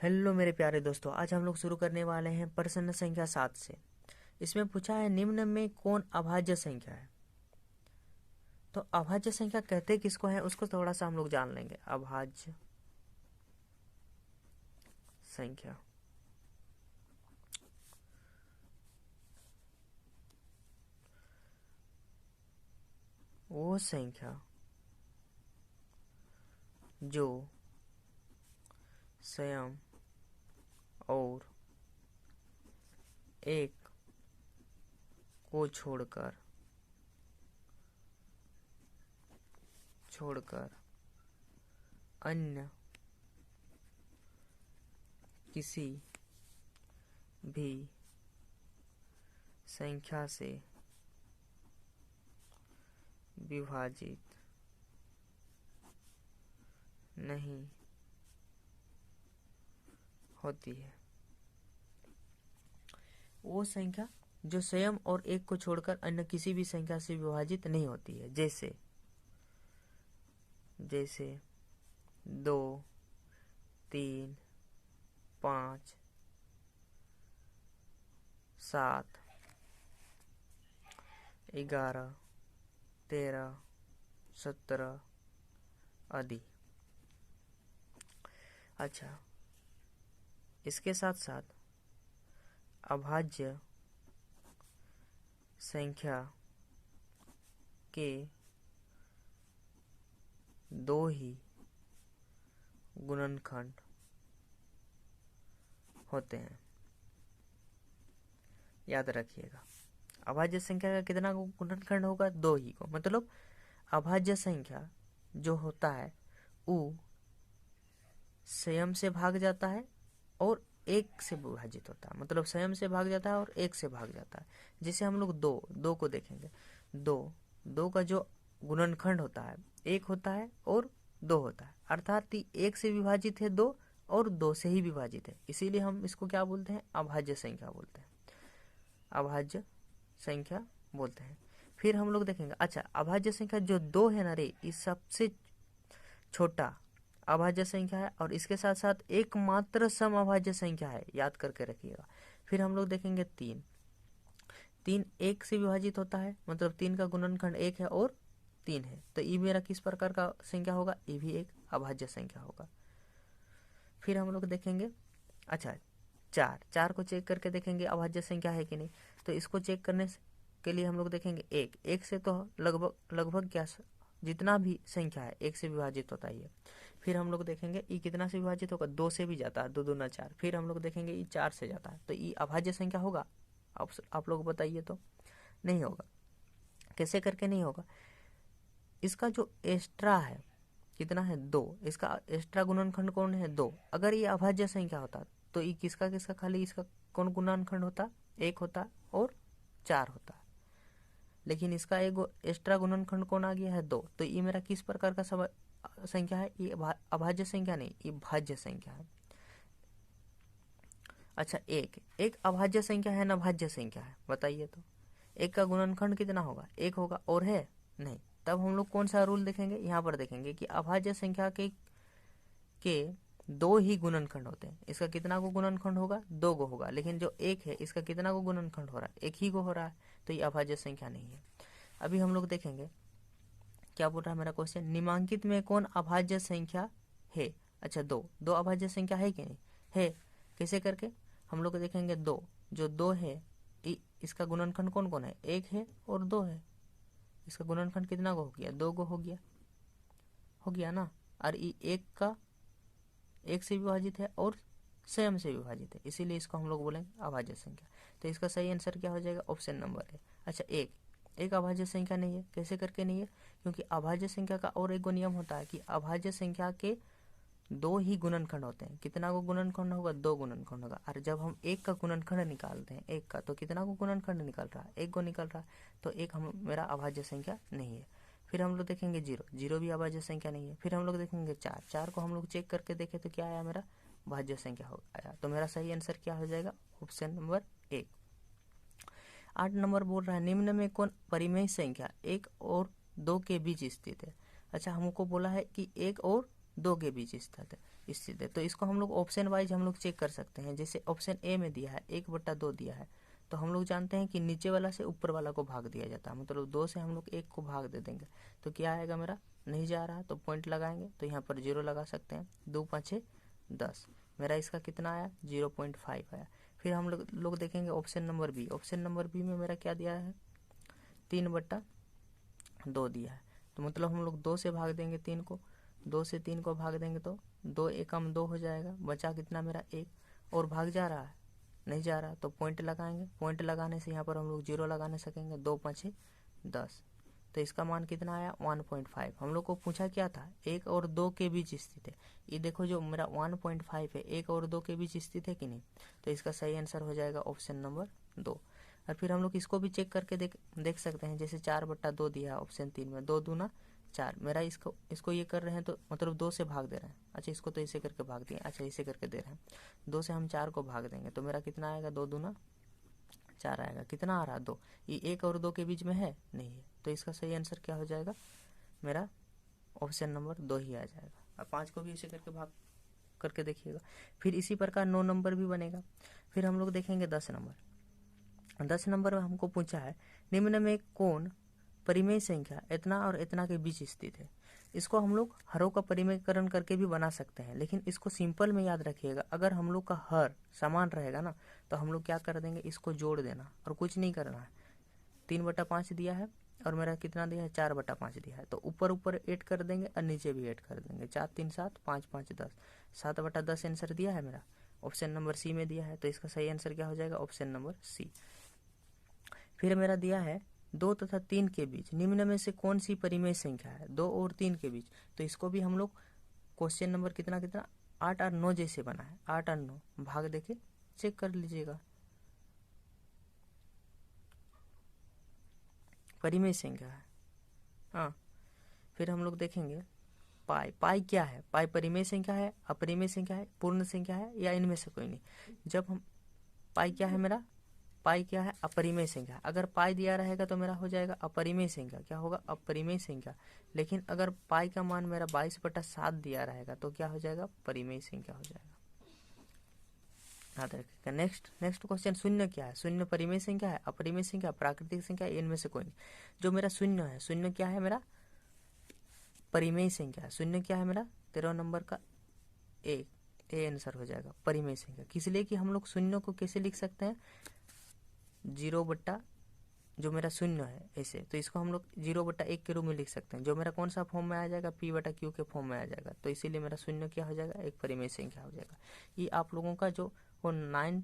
Hello मेरे प्यारे दोस्तों, आज हम लोग शुरू करने वाले हैं प्रश्न संख्या 7 से। इसमें पूछा है निम्न में कौन अभाज्य संख्या है। तो अभाज्य संख्या कहते किसको है उसको थोड़ा सा हम लोग जान लेंगे। अभाज्य संख्या वो संख्या जो स्वयं और एक को छोड़कर अन्य किसी भी संख्या से विभाजित नहीं होती है। वो संख्या जो स्वयं और एक को छोड़कर अन्य किसी भी संख्या से विभाजित नहीं होती है। जैसे 2, 3, 5, 7, 11, 13, 17 आदि। अच्छा, इसके साथ साथ अभाज्य संख्या के दो ही गुणनखंड होते हैं। याद रखिएगा, अभाज्य संख्या का कितना गुणनखंड होगा? दो ही को। मतलब अभाज्य संख्या जो होता है वो स्वयं से भाग जाता है और एक से विभाजित होता है। मतलब स्वयं से भाग जाता है और एक से भाग जाता है। जैसे हम लोग दो को देखेंगे। दो का जो गुणनखंड होता है एक होता है और दो होता है, अर्थात एक से विभाजित है दो और दो से ही विभाजित है। इसीलिए हम इसको क्या बोलते हैं? अभाज्य संख्या बोलते हैं। अभाज्य संख्या बोलते हैं। फिर हम लोग देखेंगे, अच्छा अभाज्य संख्या जो दो है ना रे, इस सबसे छोटा अभाज्य संख्या है और इसके साथ साथ एकमात्र सम अभाज्य संख्या है। याद करके रखिएगा। फिर हम लोग देखेंगे तीन एक से विभाजित होता है। मतलब 3 का गुणनखंड 1 है और 3 है। तो ये मेरा किस प्रकार का संख्या होगा? ये भी एक अभाज्य संख्या होगा। फिर हम लोग देखेंगे, अच्छा चार को चेक करके देखेंगे अभाज्य संख्या है कि नहीं। तो इसको चेक करने के लिए हम लोग देखेंगे एक से तो लगभग क्या जितना भी संख्या है एक से विभाजित होता है। फिर हम लोग देखेंगे ये कितना से विभाजित होगा? 2 से भी जाता है, 2 दूना 4। फिर हम लोग देखेंगे ये 4 से जाता है। तो ये अभाज्य संख्या होगा? आप लोग बताइए। तो नहीं होगा। कैसे करके नहीं होगा? इसका जो एक्स्ट्रा है कितना है? 2। इसका एक्स्ट्रा गुणनखंड कौन है? 2। अगर ये अभाज्य संख्या होता तो ये किसका खाली इसका कौन गुणनखंड होता? 1 होता और 4 होता। लेकिन इसका एक एक्स्ट्रा गुणनखंड कौन आ गया है? 2। तो ये मेरा किस प्रकार का संख्या है? ये अभाज्य संख्या नहीं, ये भाज्य संख्या है। अच्छा, एक अभाज्य संख्या है ना भाज्य संख्या है? बताइए तो। एक का गुणनखंड कितना होगा? 1 होगा। और है नहीं। तब हम लोग कौन सा रूल देखेंगे? यहाँ पर देखेंगे कि अभाज्य संख्या के दो ही गुणनखंड होते हैं। इसका कितना को गुणनखंड होगा? 2 को होगा। लेकिन जो एक है इसका कितना को गुणनखंड हो रहा है? 1 ही को हो रहा है। तो ये अभाज्य संख्या नहीं है। अभी हम लोग देखेंगे क्या बोल रहा है मेरा क्वेश्चन। निम्नांकित में कौन अभाज्य संख्या है? अच्छा, दो अभाज्य संख्या है कि नहीं है? कैसे करके हम लोग देखेंगे। जो दो है इसका गुणनखंड कौन कौन है? 1 है और 2 है। इसका गुणनखंड कितना को हो गया? 2 को हो गया ना। और ये एक से विभाजित है और स्वयं से विभाजित है, इसीलिए इसको हम लोग बोलेंगे अभाज्य संख्या। तो इसका सही आंसर क्या हो जाएगा? ऑप्शन नंबर है। अच्छा, एक अभाज्य संख्या नहीं है। कैसे करके नहीं है? क्योंकि अभाज्य संख्या का और एक नियम होता है कि अभाज्य संख्या के दो ही गुणनखंड होते हैं। कितना को गुणनखंड होगा? 2 गुणनखंड होगा। और जब हम एक का गुणनखंड निकालते हैं एक का, तो कितना को गुणनखंड निकल रहा है? 1 को निकल रहा है। तो एक मेरा अभाज्य संख्या नहीं है। फिर हम लोग देखेंगे जीरो भी अभाज्य संख्या नहीं है। फिर हम लोग देखेंगे चार को हम लोग चेक करके देखें तो क्या आया? मेरा भाज्य संख्या आया। तो मेरा सही आंसर क्या हो जाएगा? Option number 1। 8 नंबर बोल रहा है निम्न में कौन परिमेय संख्या 1 और 2 के बीच स्थित है? अच्छा, हमको बोला है कि 1 और 2 के बीच स्थित है। तो इसको हम लोग ऑप्शन वाइज हम लोग चेक कर सकते हैं। जैसे ऑप्शन ए में दिया है 1/2 दिया है, तो हम लोग जानते हैं कि नीचे वाला से ऊपर वाला को भाग दिया जाता है, मतलब 2 से हम लोग 1 को भाग दे देंगे तो क्या आएगा, मेरा नहीं जा रहा है तो पॉइंट लगाएंगे, तो यहाँ पर 0 लगा सकते हैं। 2 5 10, मेरा इसका कितना आया, 0.5 आया। फिर हम लोग देखेंगे option number B. Option number B में मेरा क्या दिया है, 3/2 दिया है, तो मतलब हम लोग 2 से भाग देंगे 3 को, 2 से 3 को भाग देंगे तो 2 एकम 2 हो जाएगा, बचा कितना मेरा 1, और भाग जा रहा है, नहीं जा रहा, तो पॉइंट लगाएंगे। पॉइंट लगाने से यहाँ पर हम लोग 0 लगाने सकेंगे। 2 5 10, तो इसका मान कितना आया, 1.5। हम लोग को पूछा क्या था, 1 और 2 के बीच स्थित है। ये देखो जो मेरा 1.5 है, 1 और 2 के बीच स्थित है कि नहीं, तो इसका सही आंसर हो जाएगा ऑप्शन नंबर 2। और फिर हम लोग इसको भी चेक करके देख सकते हैं। जैसे 4/2 दिया है ऑप्शन 3 में, 2 दूना 4, मेरा इसको ये कर रहे हैं तो मतलब 2 से भाग दे रहे हैं। अच्छा, इसको तो इसे करके भाग दिए, अच्छा इसे करके दे रहे हैं, 2 से हम 4 को भाग देंगे तो मेरा कितना आएगा, 2 दूना 4 आएगा। कितना आ रहा है, 2। ये 1 और 2 के बीच में है, नहीं है, तो इसका सही आंसर क्या हो जाएगा, मेरा ऑप्शन नंबर 2 ही आ जाएगा। अब 5 को भी इसे करके भाग करके देखिएगा। फिर इसी प्रकार 9 नंबर भी बनेगा। फिर हम लोग देखेंगे 10 नंबर। 10 नंबर में हमको पूछा है, निम्न में कौन परिमेय संख्या इतना और इतना के बीच स्थित है। इसको हम लोग हरों का परिमेयकरण करके भी बना सकते हैं, लेकिन इसको सिंपल में याद रखिएगा। अगर हम लोग का हर समान रहेगा ना, तो हम लोग क्या कर देंगे, इसको जोड़ देना और कुछ नहीं करना है। 3/5 दिया है और मेरा कितना दिया है, 4/5 दिया है, तो ऊपर ऊपर ऐड कर देंगे और नीचे भी ऐड कर देंगे। 4 3 7, 5 5 10, 7/10 आंसर दिया है मेरा, ऑप्शन नंबर सी में दिया है, तो इसका सही आंसर क्या हो जाएगा, ऑप्शन नंबर सी। फिर मेरा दिया है 2 तथा 3 के बीच निम्न में से कौन सी परिमेय संख्या है, 2 और 3 के बीच। तो इसको भी हम लोग क्वेश्चन नंबर कितना 8 और 9 जैसे बना है, 8 और 9 भाग देके चेक कर लीजिएगा, परिमेय संख्या है। हाँ, फिर हम लोग देखेंगे पाई क्या है, पाई परिमेय संख्या है, अपरिमेय संख्या है, पूर्ण संख्या है, या इनमें से कोई नहीं। जब हम पाई क्या है मेरा, पाई क्या है, अपरिमेय संख्या। अगर पाई दिया रहेगा तो मेरा हो जाएगा अपरिमेय संख्या, क्या होगा, अपरिमेय संख्या। लेकिन अगर पाई का मान मेरा 22/7 दिया रहेगा तो क्या हो जाएगा, परिमेय संख्या हो जाएगा, याद रखिएगा। नेक्स्ट क्वेश्चन, शून्य क्या है, शून्य परिमेय संख्या है, अपरिमेय संख्या, प्राकृतिक संख्या, इनमें से कोई नहीं। जो मेरा शून्य है, शून्य क्या है मेरा, परिमेय संख्या। शून्य क्या है मेरा, 13 नंबर का ए आंसर हो जाएगा, परिमेय संख्या। किस लिए कि हम लोग शून्य को कैसे लिख सकते हैं, 0 जो मेरा शून्य है ऐसे, तो इसको हम लोग 0/1 के रूप में लिख सकते हैं। जो मेरा कौन सा फॉर्म में आ जाएगा, P/Q के फॉर्म में आ जाएगा, तो इसीलिए मेरा शून्य क्या हो जाएगा, एक परिमेय संख्या हो जाएगा। ये आप लोगों का जो वो 9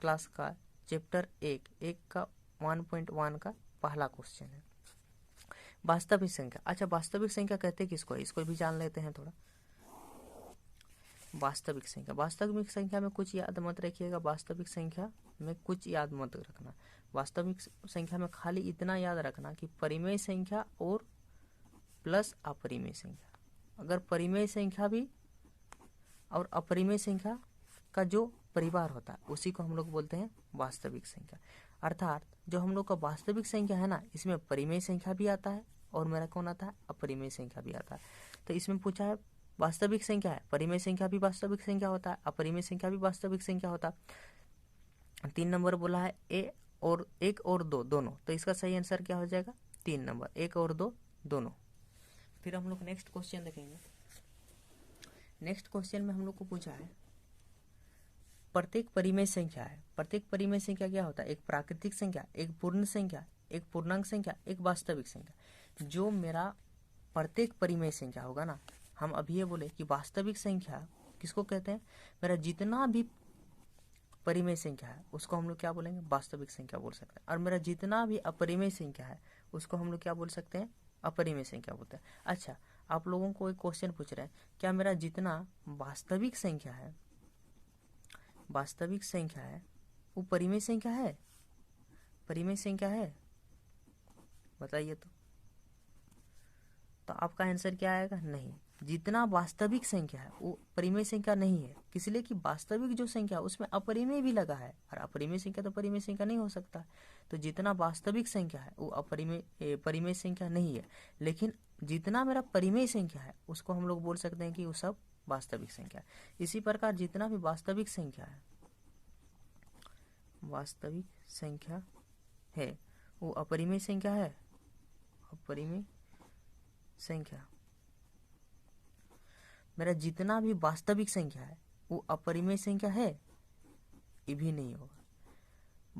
क्लास का चैप्टर 1 का 1.1 का पहला क्वेश्चन है, वास्तविक संख्या। अच्छा, वास्तविक संख्या कहते हैं किसको है, इसको भी जान लेते हैं थोड़ा। वास्तविक संख्या, वास्तविक संख्या में कुछ याद मत रखिएगा, वास्तविक संख्या में कुछ याद मत रखना। वास्तविक संख्या में खाली इतना याद रखना कि परिमेय संख्या और प्लस अपरिमेय संख्या। अगर परिमेय संख्या भी और अपरिमेय संख्या का जो परिवार होता है उसी को हम लोग बोलते हैं वास्तविक संख्या। अर्थात जो हम लोग का वास्तविक संख्या है ना, इसमें परिमेय संख्या भी आता है और मेरा कौन आता है, अपरिमेय संख्या भी आता है। तो इसमें पूछा है वास्तविक संख्या है, परिमेय संख्या भी वास्तविक संख्या होता है, अपरिमेय संख्या भी वास्तविक संख्या होता है। 3 नंबर बोला है एक और दो दोनों, तो इसका सही आंसर क्या हो जाएगा, 3 नंबर, 1 और 2 दोनों। फिर हम लोग नेक्स्ट क्वेश्चन देखेंगे। नेक्स्ट क्वेश्चन में हम लोग को पूछा है प्रत्येक परिमेय संख्या है। प्रत्येक परिमेय संख्या क्या होता है, एक प्राकृतिक संख्या, एक पूर्ण संख्या, एक पूर्णांक संख्या, एक वास्तविक संख्या। जो मेरा प्रत्येक परिमेय संख्या होगा ना, हम अभी ये बोले कि वास्तविक संख्या किसको कहते हैं, मेरा जितना भी परिमेय संख्या है उसको हम लोग क्या बोलेंगे, वास्तविक संख्या बोल सकते हैं। और मेरा जितना भी अपरिमेय संख्या है उसको हम लोग क्या बोल सकते हैं, अपरिमेय संख्या बोलते हैं। अच्छा, आप लोगों को एक क्वेश्चन पूछ रहे हैं, क्या मेरा जितना वास्तविक संख्या है वो परिमेय संख्या है, परिमेय संख्या है, बताइए तो आपका आंसर क्या आएगा, नहीं। जितना वास्तविक संख्या है वो परिमेय संख्या नहीं है। किस लिए कि वास्तविक जो संख्या उसमें अपरिमेय भी लगा है, और अपरिमेय संख्या तो परिमेय संख्या नहीं हो सकता। तो जितना वास्तविक संख्या है वो परिमेय संख्या नहीं है। लेकिन जितना मेरा परिमेय संख्या है उसको हम लोग बोल सकते हैं कि वो सब वास्तविक संख्या है। इसी प्रकार जितना भी वास्तविक संख्या है वो अपरिमेय संख्या है। अपरिमेय संख्या, मेरा जितना भी वास्तविक संख्या है वो अपरिमेय संख्या है, ये भी नहीं होगा।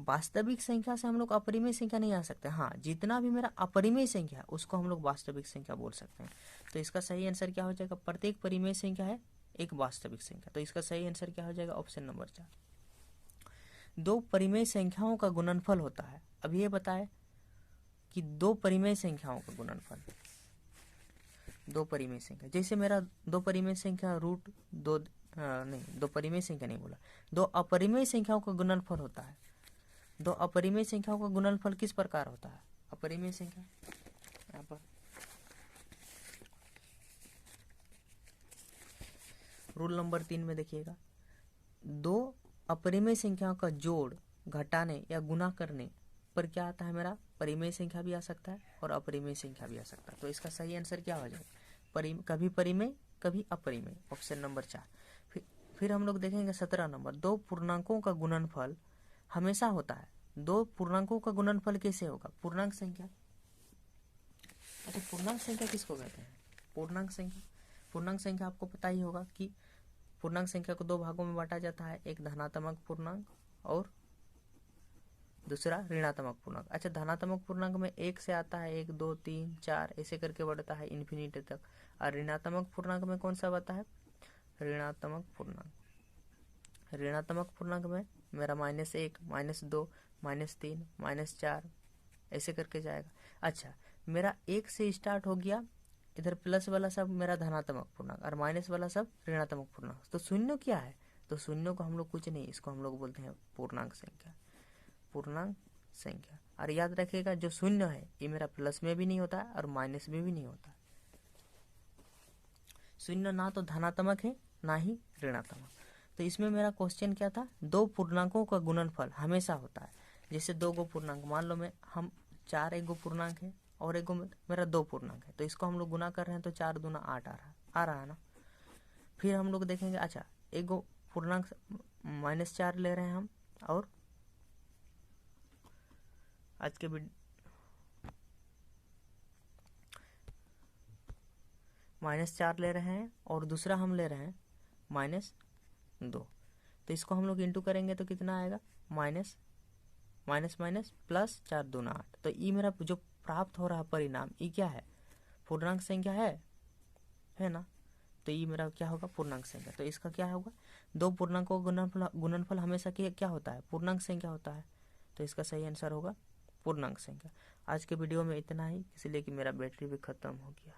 वास्तविक संख्या से हम लोग अपरिमेय संख्या नहीं आ सकते। हाँ, जितना भी मेरा अपरिमेय संख्या है उसको हम लोग वास्तविक संख्या बोल सकते हैं। तो इसका सही आंसर क्या हो जाएगा? प्रत्येक परिमेय संख्या है एक वास्तविक संख्या। तो इसका सही आंसर क्या हो जाएगा? Option number 4। दो परिमेय संख्याओं का गुणनफल होता है। अब ये बताए कि दो परिमेय संख्याओं का गुणनफल, दो परिमेय संख्या, जैसे मेरा दो परिमेय संख्या रूट दो, नहीं, दो परिमेय संख्या नहीं बोला, दो अपरिमेय संख्याओं का गुणनफल होता है। दो अपरिमेय संख्याओं का गुणनफल किस प्रकार होता है? अपरिमेय संख्या, यहाँ पर रूल नंबर 3 में देखिएगा, दो अपरिमेय संख्याओं का जोड़, घटाने या गुना करने पर क्या आता है मेरा? परिमेय संख्या भी आ सकता है और अपरिमेय संख्या भी आ सकता है। तो इसका सही आंसर क्या हो जाएगा? कभी परिमेय कभी अपरिमेय, ऑप्शन नंबर 4। फिर हम लोग देखेंगे 17 नंबर, दो पूर्णांकों का गुणनफल हमेशा होता है। दो पूर्णांकों का गुणनफल कैसे होगा? पूर्णांक संख्या। अच्छा, पूर्णांक संख्या किसको कहते हैं? पूर्णांक संख्या, पूर्णांक संख्या आपको पता ही होगा कि पूर्णांक संख्या को दो भागों में बांटा जाता है, एक धनात्मक पूर्णांक और दूसरा ऋणात्मक पूर्णांक। अच्छा, धनात्मक पूर्णांक में 1 से आता है 1 2 3 4 ऐसे करके बढ़ता है इन्फिनिटी तक। और ऋणात्मक पूर्णांक में कौन सा आता है? ऋणात्मक पूर्णांक। ऋणात्मक पूर्णांक में मेरा -1 -2 -3 -4 ऐसे करके जाएगा। अच्छा, मेरा 1 से स्टार्ट हो गया, इधर प्लस वाला सब मेरा धनात्मक पूर्णांक और माइनस वाला सब ऋणात्मक पूर्णांक। तो शून्य क्या है? तो शून्य को हम लोग कुछ नहीं, इसको हम लोग बोलते हैं पूर्णांक संख्या। पूर्णांक संख्या। और याद रखिएगा, जो शून्य है ये मेरा प्लस में भी नहीं होता है और माइनस में भी नहीं होता। शून्य ना तो धनात्मक है ना ही ऋणात्मक। तो इसमें मेरा क्वेश्चन क्या था? दो पूर्णांकों का गुणनफल हमेशा होता है। जैसे दो गो पूर्णांक, मान लो हम 4 एक गो पूर्णांक है और एक गो मेरा 2 पूर्णांक है, तो इसको हम लोग गुना कर रहे हैं तो 4 दूना 8 आ रहा है ना। फिर हम लोग देखेंगे, अच्छा, एक गो पूर्णांक -4 ले रहे हैं हम, और आज के -4 ले रहे हैं और दूसरा हम ले रहे हैं -2। तो इसको हम लोग इंटू करेंगे तो कितना आएगा? माइनस माइनस माइनस प्लस 4 दूना 8। तो ये मेरा जो प्राप्त हो रहा परिणाम, ये क्या है? पूर्णांक संख्या है ना। तो ये मेरा क्या होगा? पूर्णांक संख्या। तो इसका क्या होगा? दो पूर्णांकों का गुणनफल हमेशा क्या होता है? पूर्णांक संख्या होता है। तो इसका सही आंसर होगा पूर्णांक संख्या। आज के वीडियो में इतना ही, इसलिए कि मेरा बैटरी भी खत्म हो गया।